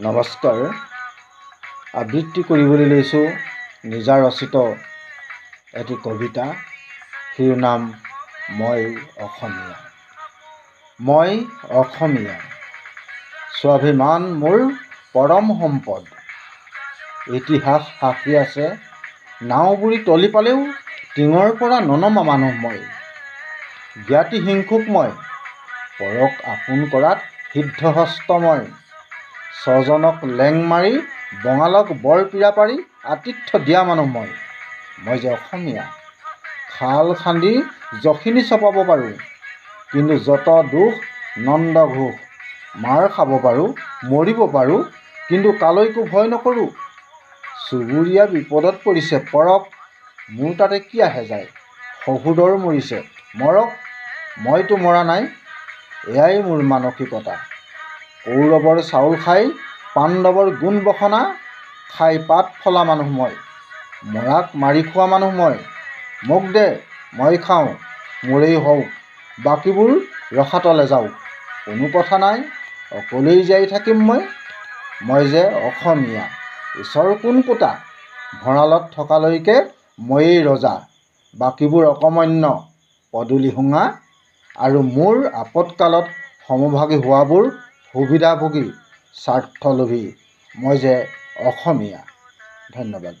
নমস্কাৰ। আবৃত্তি কৰিবলৈ লৈছোঁ নিজা ৰচিত এটি কবিতা, শিৰোনাম মই অসমীয়া। মই অসমীয়া, স্বাভিমান মোৰ পৰম সম্পদ। ইতিহাস সাক্ষী আছে, নাও বুৰি তলি পালেও টিঙৰ পৰা ননমা মানুহ মই। জ্ঞাতি হিংসুক মই, পৰক আপোন কৰাত সিদ্ধহস্ত মই। স্বজনক লেং মাৰি বঙালক বৰ পীৰা পাৰি আতিথ্য দিয়া মানুহ মই। মই যে অসমীয়া, খাল খান্দি যখিনি চপাব পাৰোঁ, কিন্তু যত দুখ নন্দ ঘোষ। মাৰ খাব পাৰোঁ, মৰিব পাৰোঁ, কিন্তু কালৈকো ভয় নকৰোঁ। চুবুৰীয়া বিপদত পৰিছে পৰক, মোৰ তাতে কি আহে যায়। শহুৰৰ মৰিছে মৰক, মইতো মৰা নাই। এয়াই মোৰ মানসিকতা। কৌৰৱৰ চাউল খাই পাণ্ডৱৰ গুণ বসনা, খাই পাত ফলা মানুহ মই। মৰাক মাৰি খোৱা মানুহ মই। মোক দে মই খাওঁ, মোৰেই হওক, বাকীবোৰ ৰসাতলে যাওক। কোনো কথা নাই, অকলেই জীয়াই থাকিম মই। মই যে অসমীয়া, ঈশ্বৰ কোন কোটা। ভঁৰালত থকালৈকে ময়েই ৰজা, বাকীবোৰ অকৰ্মণ্য পদূলি শুঙা। আৰু মোৰ আপদকালত সমভাগী হোৱাবোৰ সুবিধাভোগী স্বাৰ্থলোভী। মই যে অসমীয়া। ধন্যবাদ।